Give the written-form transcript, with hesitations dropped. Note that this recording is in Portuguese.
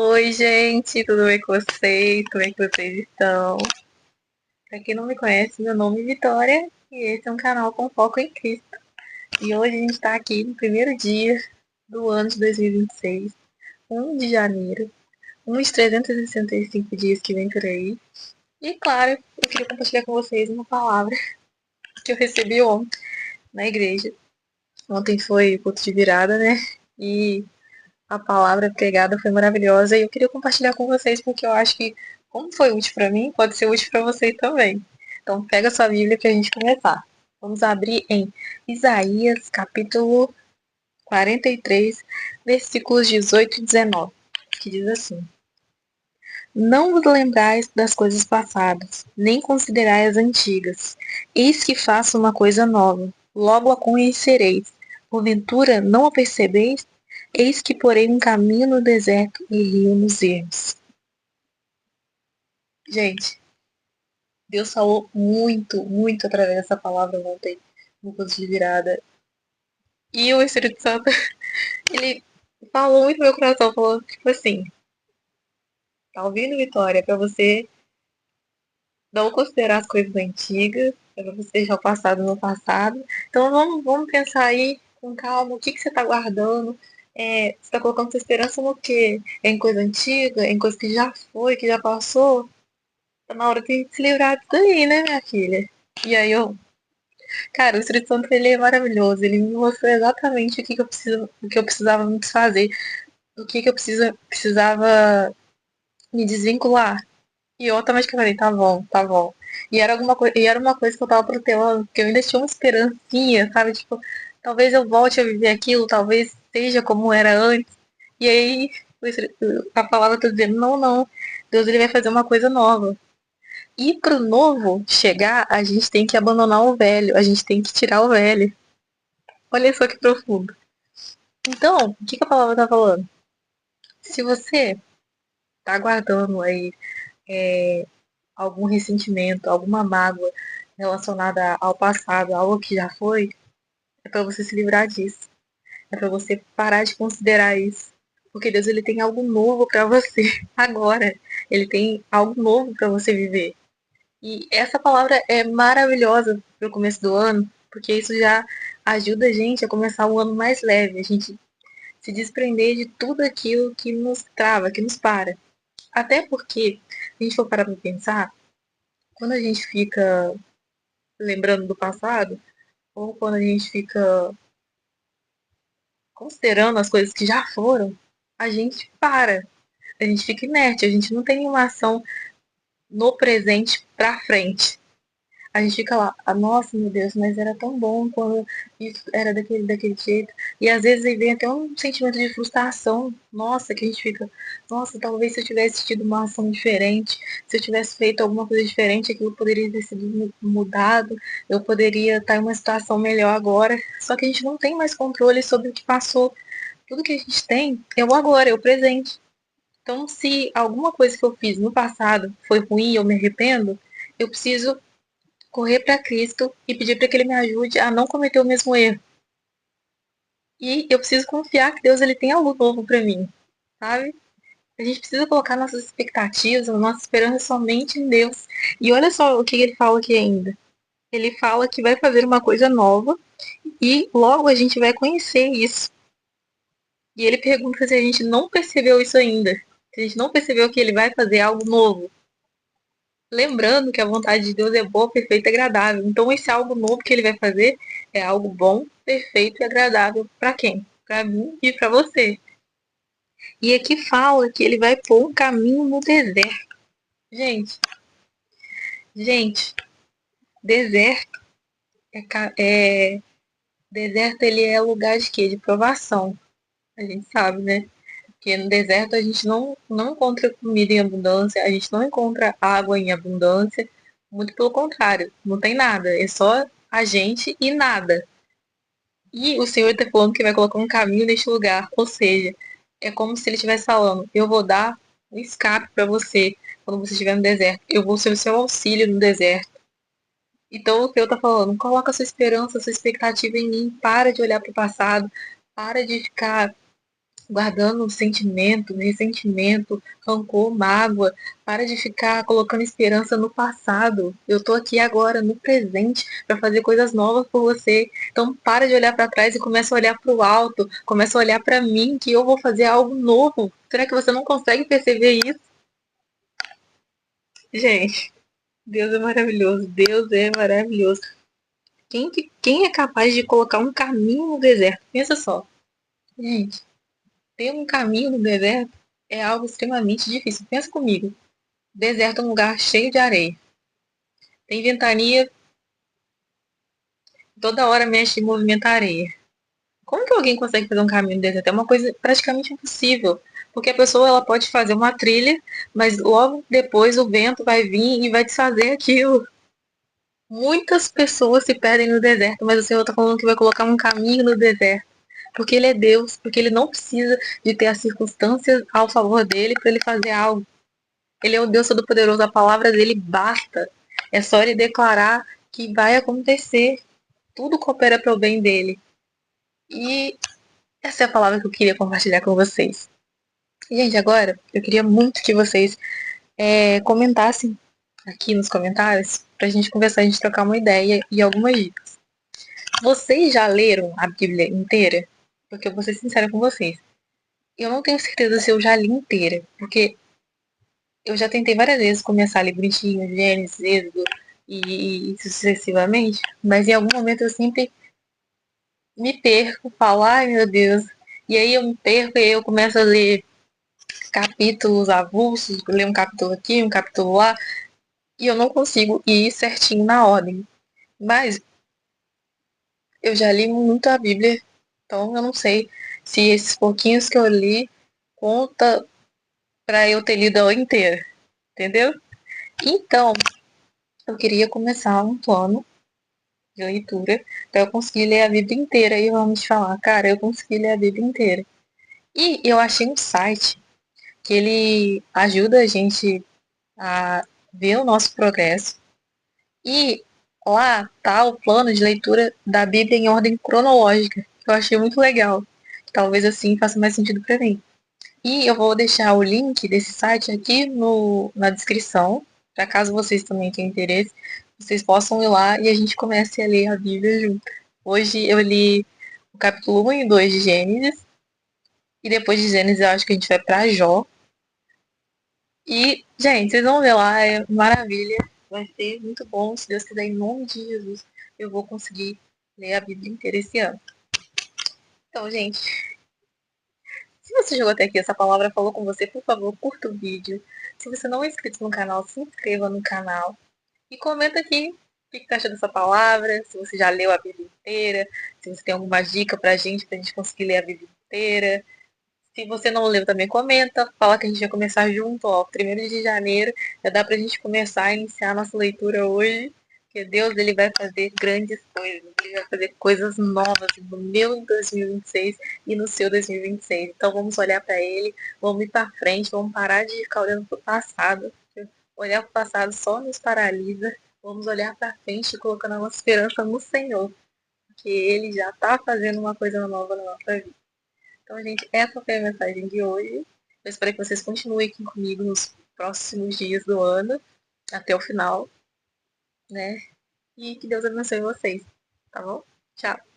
Oi, gente, tudo bem com vocês? Como é que vocês estão? Pra quem não me conhece, meu nome é Vitória e esse é um canal com foco em Cristo. E hoje a gente tá aqui no primeiro dia do ano de 2026, 1 de janeiro, um dos 365 dias que vem por aí. E claro, eu queria compartilhar com vocês uma palavra que eu recebi ontem na igreja. Ontem foi o culto de virada, né? E a palavra pregada foi maravilhosa e eu queria compartilhar com vocês porque eu acho que, como foi útil para mim, pode ser útil para vocês também. Então, pega sua Bíblia para a gente começar. Vamos abrir em Isaías, capítulo 43, versículos 18 e 19, que diz assim: Não vos lembrais das coisas passadas, nem considerai as antigas. Eis que faço uma coisa nova, logo a conhecereis. Porventura não a percebeis? Eis que porei um caminho no deserto e rio nos ermos. Gente, Deus falou muito, muito através dessa palavra ontem no curso de virada. E o Espírito Santo, ele falou muito no meu coração, falou tipo assim, tá ouvindo, Vitória? Pra você não considerar as coisas antigas, para você deixar o passado no passado. Então vamos pensar aí com calma, o que, que você está guardando? Você está colocando sua esperança no quê? É em coisa antiga? É em coisa que já foi, que já passou? Tá na hora de se livrar disso aí, né, minha filha? E aí cara, o Espírito Santo ele é maravilhoso. Ele me mostrou exatamente o que eu precisava me desfazer, do que eu precisava me desvincular. E eu automaticamente falei, tá bom, tá bom. E era uma coisa que eu tava protelando, porque eu ainda tinha uma esperancinha, sabe? Tipo, talvez eu volte a viver aquilo, talvez seja como era antes. E aí a palavra tá dizendo, não, não. Deus ele vai fazer uma coisa nova. E pro novo chegar, a gente tem que abandonar o velho, a gente tem que tirar o velho. Olha só que profundo. Então, o que, que a palavra tá falando? Se você tá guardando aí algum ressentimento, alguma mágoa relacionada ao passado, algo que já foi, é para você se livrar disso. É para você parar de considerar isso. Porque Deus ele tem algo novo para você agora. Ele tem algo novo para você viver. E essa palavra é maravilhosa para o começo do ano, porque isso já ajuda a gente a começar o ano mais leve, a gente se desprender de tudo aquilo que nos trava, que nos para. Até porque, se a gente for parar para pensar, quando a gente fica lembrando do passado, ou quando a gente fica considerando as coisas que já foram, a gente para, a gente fica inerte, a gente não tem uma ação no presente para frente. A gente fica lá, ah, nossa, meu Deus, mas era tão bom quando isso era daquele jeito. E às vezes aí vem até um sentimento de frustração, nossa, que a gente fica, nossa, talvez se eu tivesse tido uma ação diferente, se eu tivesse feito alguma coisa diferente, aquilo poderia ter sido mudado, eu poderia estar em uma situação melhor agora. Só que a gente não tem mais controle sobre o que passou. Tudo que a gente tem é o agora, é o presente. Então, se alguma coisa que eu fiz no passado foi ruim e eu me arrependo, eu preciso correr para Cristo e pedir para que Ele me ajude a não cometer o mesmo erro. E eu preciso confiar que Deus ele tem algo novo para mim, sabe? A gente precisa colocar nossas expectativas, a nossa esperança somente em Deus. E olha só o que ele fala aqui ainda. Ele fala que vai fazer uma coisa nova e logo a gente vai conhecer isso. E ele pergunta se a gente não percebeu isso ainda. Se a gente não percebeu que ele vai fazer algo novo. Lembrando que a vontade de Deus é boa, perfeita e agradável. Então, esse algo novo que ele vai fazer é algo bom, perfeito e agradável para quem? Para mim e para você. E aqui fala que ele vai pôr um caminho no deserto. Gente, gente, deserto deserto ele é lugar de quê? De provação. A gente sabe, né? Porque no deserto a gente não encontra comida em abundância, a gente não encontra água em abundância. Muito pelo contrário, não tem nada. É só a gente e nada. E o Senhor está falando que vai colocar um caminho neste lugar. Ou seja, é como se ele estivesse falando: eu vou dar um escape para você quando você estiver no deserto. Eu vou ser o seu auxílio no deserto. Então o Senhor está falando: coloca a sua esperança, a sua expectativa em mim. Para de olhar para o passado. Para de ficar guardando sentimento, ressentimento, rancor, mágoa. Para de ficar colocando esperança no passado. Eu tô aqui agora, no presente, para fazer coisas novas por você. Então para de olhar para trás e começa a olhar para o alto, começa a olhar para mim que eu vou fazer algo novo. Será que você não consegue perceber isso? Gente, Deus é maravilhoso. Deus é maravilhoso. Quem é capaz de colocar um caminho no deserto? Pensa só. Gente, ter um caminho no deserto é algo extremamente difícil. Pensa comigo. Deserto é um lugar cheio de areia. Tem ventania, toda hora mexe e movimenta a areia. Como que alguém consegue fazer um caminho no deserto? É uma coisa praticamente impossível. Porque a pessoa ela pode fazer uma trilha, mas logo depois o vento vai vir e vai desfazer aquilo. Muitas pessoas se perdem no deserto, mas o Senhor está falando que vai colocar um caminho no deserto. Porque Ele é Deus, porque Ele não precisa de ter as circunstâncias ao favor dele para ele fazer algo. Ele é o Deus Todo-Poderoso, a palavra dele basta. É só ele declarar que vai acontecer. Tudo coopera para o bem dele. E essa é a palavra que eu queria compartilhar com vocês. E, gente, agora eu queria muito que vocês comentassem aqui nos comentários para a gente conversar, a gente trocar uma ideia e algumas dicas. Vocês já leram a Bíblia inteira? Porque eu vou ser sincera com vocês. Eu não tenho certeza se eu já li inteira, porque eu já tentei várias vezes começar a ler bonitinho, Gênesis, Êxodo e sucessivamente, mas em algum momento eu sempre me perco, falo, ai meu Deus, e aí eu me perco e aí eu começo a ler capítulos avulsos, ler um capítulo aqui, um capítulo lá, e eu não consigo ir certinho na ordem. Mas eu já li muito a Bíblia, então eu não sei se esses pouquinhos que eu li conta para eu ter lido ela inteira, entendeu? Então, eu queria começar um plano de leitura para eu conseguir ler a Bíblia inteira e vamos falar, cara, eu consegui ler a Bíblia inteira. E eu achei um site que ele ajuda a gente a ver o nosso progresso e lá tá o plano de leitura da Bíblia em ordem cronológica. Eu achei muito legal. Talvez assim faça mais sentido para mim. E eu vou deixar o link desse site aqui na descrição, para caso vocês também tenham interesse, vocês possam ir lá e a gente comece a ler a Bíblia junto. Hoje eu li o capítulo 1 e 2 de Gênesis, e depois de Gênesis eu acho que a gente vai para Jó. E, gente, vocês vão ver lá, é maravilha. Vai ser muito bom, se Deus quiser, em nome de Jesus, eu vou conseguir ler a Bíblia inteira esse ano. Então, gente, se você chegou até aqui, essa palavra falou com você, por favor, curta o vídeo. Se você não é inscrito no canal, se inscreva no canal. E comenta aqui o que você acha dessa palavra, se você já leu a Bíblia inteira, se você tem alguma dica pra gente conseguir ler a Bíblia inteira. Se você não leu, também comenta. Fala que a gente vai começar junto, ó. 1º de janeiro. Já dá pra gente começar a iniciar a nossa leitura hoje. Porque Deus, ele vai fazer grandes coisas. Ele vai fazer coisas novas no meu 2026 e no seu 2026. Então vamos olhar para ele, vamos ir para frente, vamos parar de ficar olhando para o passado. Olhar para o passado só nos paralisa. Vamos olhar para frente e colocando a nossa esperança no Senhor. Porque ele já está fazendo uma coisa nova na nossa vida. Então, gente, essa foi a mensagem de hoje. Eu espero que vocês continuem aqui comigo nos próximos dias do ano, até o final, né? E que Deus abençoe vocês, tá bom? Tchau!